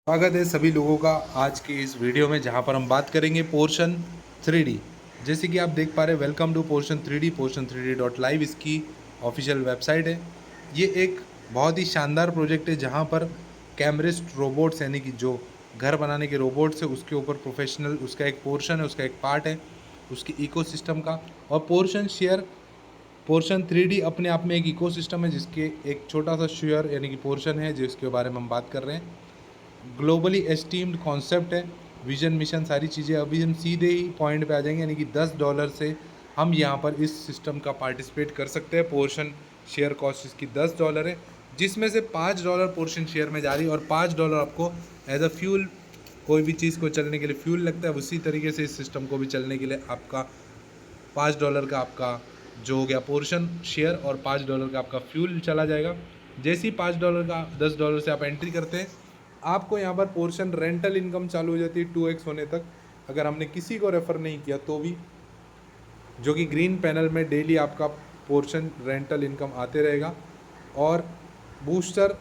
स्वागत है सभी लोगों का आज की इस वीडियो में, जहां पर हम बात करेंगे पोर्शन 3D। जैसे कि आप देख पा रहे हैं, welcome to portion 3D। Portion 3D.live इसकी ऑफिशियल वेबसाइट है। ये एक बहुत ही शानदार प्रोजेक्ट है जहां पर कैमरिस्ट रोबोट्स यानी कि जो घर बनाने के रोबोट्स है उसके ऊपर प्रोफेशनल उसका एक पोर्शन है, उसका एक पार्ट है उसके इकोसिस्टम का। और पोर्शन 3D अपने आप में एक इकोसिस्टम है जिसके एक छोटा सा शेयर यानी कि पोर्शन है जिसके बारे में हम बात कर रहे हैं। ग्लोबली एस्टीम्ड कॉन्सेप्ट है, विजन मिशन सारी चीज़ें। अभी हम सीधे ही पॉइंट पे आ जाएंगे, यानी कि $10 से हम यहाँ पर इस सिस्टम का पार्टिसिपेट कर सकते हैं। पोर्शन शेयर कॉस्ट इसकी $10 है, जिसमें से $5 पोर्शन शेयर में जा रही है और $5 आपको एज अ फ्यूल, कोई भी चीज़ को चलने के लिए फ्यूल लगता है, उसी तरीके से इस सिस्टम को भी चलने के लिए आपका $5 का आपका जो हो गया पोर्शन शेयर और $5 का आपका फ्यूल चला जाएगा। जैसे ही $5 का $10 से आप एंट्री करते हैं, आपको यहाँ पर पोर्शन रेंटल इनकम चालू हो जाती है 2x होने तक, अगर हमने किसी को रेफ़र नहीं किया तो भी, जो कि ग्रीन पैनल में डेली आपका पोर्शन रेंटल इनकम आते रहेगा। और बूस्टर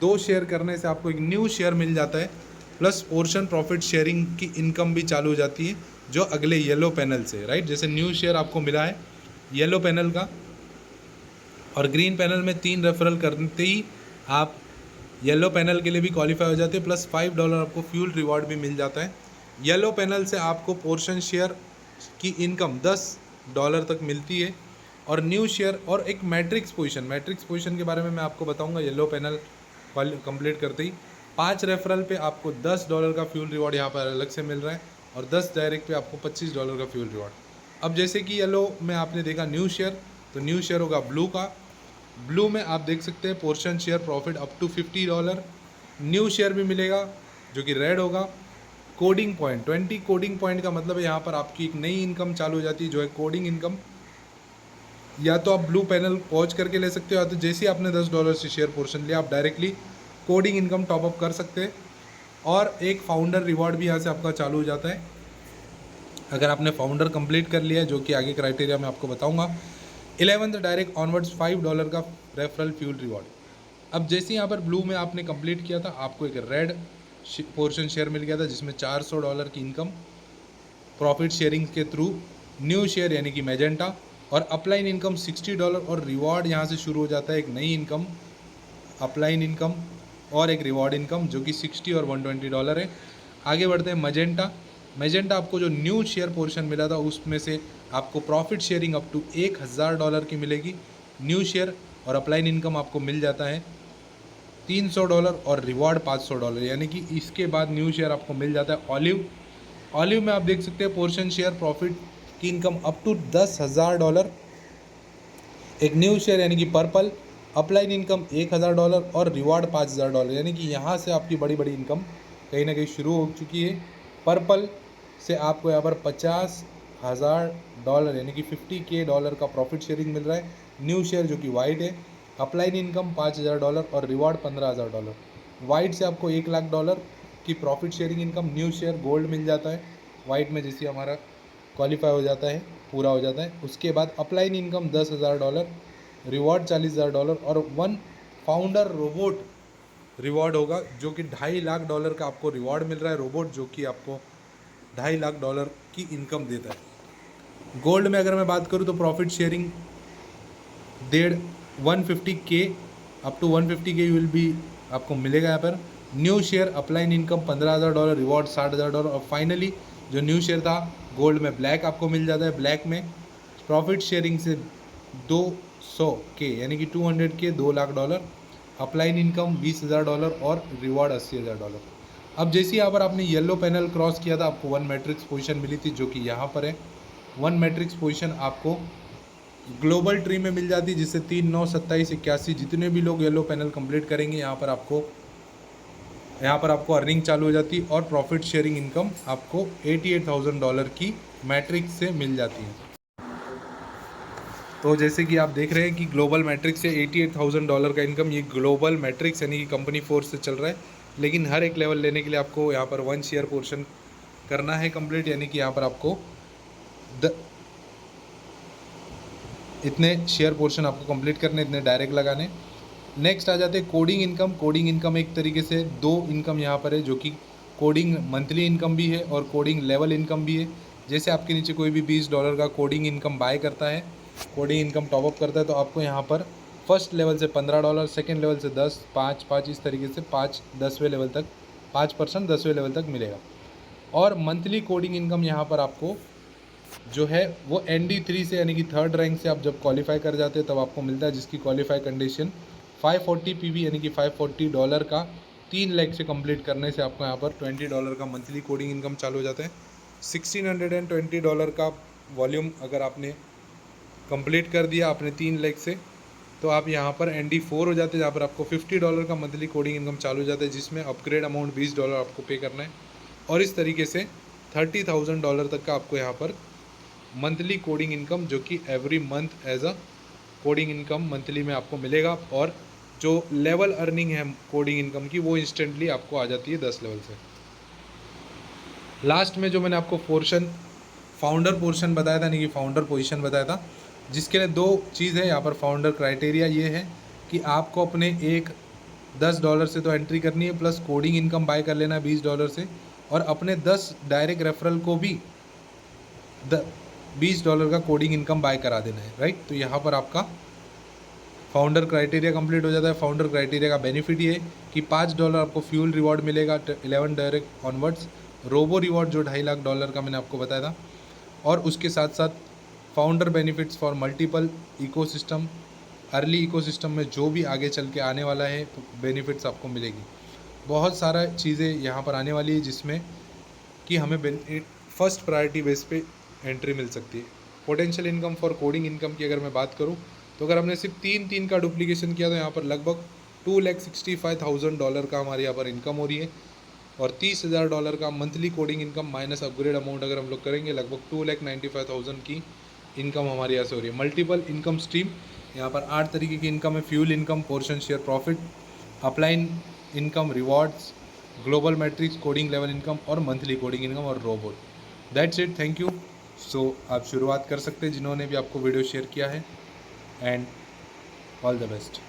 2 शेयर करने से आपको एक न्यू शेयर मिल जाता है, प्लस पोर्शन प्रॉफिट शेयरिंग की इनकम भी चालू हो जाती है जो अगले येलो पैनल से, राइट। जैसे न्यू शेयर आपको मिला है येलो पैनल का, और ग्रीन पैनल में 3 रेफरल करते ही आप येलो पैनल के लिए भी क्वालिफाई हो जाते हैं, प्लस $5 आपको फ्यूल रिवॉर्ड भी मिल जाता है। येलो पैनल से आपको पोर्शन शेयर की इनकम $10 तक मिलती है। और न्यू शेयर और एक मैट्रिक्स पोजीशन के बारे में मैं आपको बताऊंगा। येलो पैनल कंप्लीट करते ही 5 रेफरल पे आपको $10 का फ्यूल रिवॉर्ड यहाँ पर अलग से मिल रहा है, और 10 डायरेक्ट पे आपको $25 का फ्यूल रिवॉर्ड। अब जैसे कि येलो में आपने देखा न्यू शेयर, तो न्यू शेयर होगा ब्लू का। ब्लू में आप देख सकते हैं portion share profit up to $50। New share भी मिलेगा जो कि रेड होगा। कोडिंग पॉइंट 20 कोडिंग पॉइंट का मतलब है यहाँ पर आपकी एक नई इनकम चालू हो जाती है जो है कोडिंग इनकम। या तो आप ब्लू पैनल पहुँच करके ले सकते हो, या तो जैसे ही आपने $10 से शेयर पोर्शन लिया आप डायरेक्टली कोडिंग इनकम टॉपअप कर सकते हैं। और एक फाउंडर रिवॉर्ड भी यहाँ से आपका चालू हो जाता है अगर आपने फाउंडर कंप्लीट कर लिया है, जो कि आगे क्राइटेरिया मैं आपको बताऊंगा। 11th डायरेक्ट ऑनवर्ड्स $5 का रेफरल फ्यूल रिवॉर्ड। अब जैसे यहाँ पर ब्लू में आपने कंप्लीट किया था, आपको एक रेड पोर्शन शेयर मिल गया था जिसमें $400 की इनकम प्रॉफिट शेयरिंग के थ्रू। न्यू शेयर यानी कि मैजेंटा और अपलाइन इनकम $60, और रिवॉर्ड यहाँ से शुरू हो जाता है एक नई इनकम, अपलाइन इनकम और एक रिवॉर्ड इनकम जो कि $60 और $120 है। आगे बढ़ते हैं मैजेंटा आपको जो न्यू शेयर पोर्शन मिला था उसमें से आपको प्रॉफिट शेयरिंग अप टू $1000 की मिलेगी। न्यू शेयर और अपलाइन इनकम आपको मिल जाता है $300 और रिवॉर्ड $500, यानी कि इसके बाद न्यू शेयर आपको मिल जाता है ऑलिव में आप देख सकते हैं पोर्शन शेयर प्रॉफिट की इनकम अप टू $10,000। एक न्यू शेयर यानी कि पर्पल, अपलाइन इनकम $1000 और रिवॉर्ड $5000, यानी कि यहाँ से आपकी बड़ी बड़ी इनकम कहीं ना कहीं शुरू हो चुकी है। पर्पल से आपको यहाँ पर $50,000 यानी कि $50K का प्रॉफिट शेयरिंग मिल रहा है। न्यू शेयर जो कि वाइट है, अपलाइन इनकम $5000 और रिवॉर्ड $15,000। वाइट से आपको $1,00,000 की profit sharing income. New share gold मिल जाता है वाइट में, जैसे हमारा क्वालिफाई हो जाता है, पूरा हो जाता है। उसके बाद अपलाइन इनकम $10,000, रिवॉर्ड $40,000 और 1 फाउंडर रोबोट रिवॉर्ड होगा जो कि $2.5 लाख का आपको रिवॉर्ड मिल रहा है। रोबोट जो कि आपको $2.5 लाख की इनकम देता है। गोल्ड में अगर मैं बात करूँ तो profit sharing 150K up to 150K will भी आपको मिलेगा यहाँ पर। New share upline income $15,000, reward $60,000। और फाइनली जो न्यू शेयर था गोल्ड में ब्लैक आपको मिल जाता है। ब्लैक में प्रॉफिट शेयरिंग से 200K यानी कि 200K $2,00,000, अपलाइन इनकम $20,000 और रिवॉर्ड $80,000। अब जैसे ही यहाँ पर आपने येलो पैनल क्रॉस किया था आपको 1 मैट्रिक्स पोजीशन मिली थी जो कि यहाँ पर है। 1 मैट्रिक्स पोजीशन आपको ग्लोबल ट्री में मिल जाती है, जिससे 3, 9, 27, 81 जितने भी लोग येलो पैनल कंप्लीट करेंगे यहाँ पर आपको अर्निंग चालू हो जाती है। और प्रॉफिट शेयरिंग इनकम आपको $88,000 की मैट्रिक्स से मिल जाती है। तो जैसे कि आप देख रहे हैं कि ग्लोबल मैट्रिक्स से $88,000 का इनकम, ये ग्लोबल मैट्रिक्स यानी कि कंपनी फोर्स से चल रहा है। लेकिन हर एक लेवल लेने के लिए आपको यहाँ पर 1 शेयर पोर्शन करना है कंप्लीट, यानी कि यहाँ पर आपको इतने शेयर पोर्शन आपको कंप्लीट करने, इतने डायरेक्ट लगाने। नेक्स्ट आ जाते हैं कोडिंग इनकम। कोडिंग इनकम एक तरीके से दो इनकम यहाँ पर है, जो कि कोडिंग मंथली इनकम भी है और कोडिंग लेवल इनकम भी है। जैसे आपके नीचे कोई भी $20 का कोडिंग इनकम बाय करता है, कोडिंग इनकम टॉपअप करता है, तो आपको यहाँ पर फर्स्ट लेवल से $15, सेकेंड लेवल से 10, 5, इस तरीके से 5 10वें लेवल तक 5% 10वें लेवल तक मिलेगा। और मंथली कोडिंग इनकम यहाँ पर आपको जो है वो ND3 से यानी कि थर्ड रैंक से आप जब क्वालिफाई कर जाते हैं तब आपको मिलता है, जिसकी क्वालिफाई कंडीशन 540 PV यानी कि $540 का 3 लाख से कंप्लीट करने से आपको यहाँ पर $20 का मंथली कोडिंग इनकम चालू हो जाता है। $1620 का वॉल्यूम अगर आपने कंप्लीट कर दिया आपने 3 लाख से, तो आप यहाँ पर ND4 हो जाते हैं, जहाँ पर आपको $50 का मंथली कोडिंग इनकम चालू हो जाता है, जिसमें अपग्रेड अमाउंट $20 आपको पे करना है। और इस तरीके से $30,000 तक का आपको यहाँ पर मंथली कोडिंग इनकम, जो कि every month as a coding income monthly में आपको मिलेगा। और जो लेवल अर्निंग है कोडिंग इनकम की, वो इंस्टेंटली आपको आ जाती है 10 लेवल से। लास्ट में जो मैंने आपको पोर्शन फाउंडर पोर्शन बताया था, यानी कि फाउंडर पोजीशन बताया था, जिसके लिए दो चीज़ है यहाँ पर। फाउंडर क्राइटेरिया ये है कि आपको अपने एक $10 से तो एंट्री करनी है, प्लस कोडिंग इनकम बाय कर लेना है $20 से, और अपने 10 डायरेक्ट रेफरल को भी $20 का कोडिंग इनकम बाय करा देना है, राइट। तो यहाँ पर आपका फाउंडर क्राइटेरिया कंप्लीट हो जाता है। फाउंडर क्राइटेरिया का बेनिफिट ये है कि $5 आपको फ्यूल रिवॉर्ड मिलेगा 11 डायरेक्ट ऑनवर्ड्स, रोबो रिवॉर्ड जो $2.5 लाख का मैंने आपको बताया था, और उसके साथ साथ founder benefits for multiple ecosystem, early ecosystem में जो भी आगे चल के आने वाला है बेनिफिट्स आपको मिलेगी। बहुत सारा चीज़ें यहाँ पर आने वाली है, जिसमें कि हमें फर्स्ट प्रायोरिटी बेस पे एंट्री मिल सकती है। Potential income for coding income की अगर मैं बात करूँ, तो अगर हमने सिर्फ 3 का डुप्लीकेशन किया तो यहाँ पर लगभग $2,65,000 का हमारे यहाँ पर इनकम हो रही है। और $30,000 का monthly coding income minus upgrade amount अगर हम लोग करेंगे, लगभग 2,95,000 की इनकम हमारे यहाँ से हो रही है। मल्टीपल इनकम स्ट्रीम यहाँ पर 8 तरीके की इनकम है। Fuel income, portion share profit, upline income, rewards, global matrix, coding level income और मंथली कोडिंग इनकम और robot. That's it, thank you. So आप शुरुआत कर सकते हैं जिन्होंने भी आपको वीडियो शेयर किया है, एंड ऑल द बेस्ट।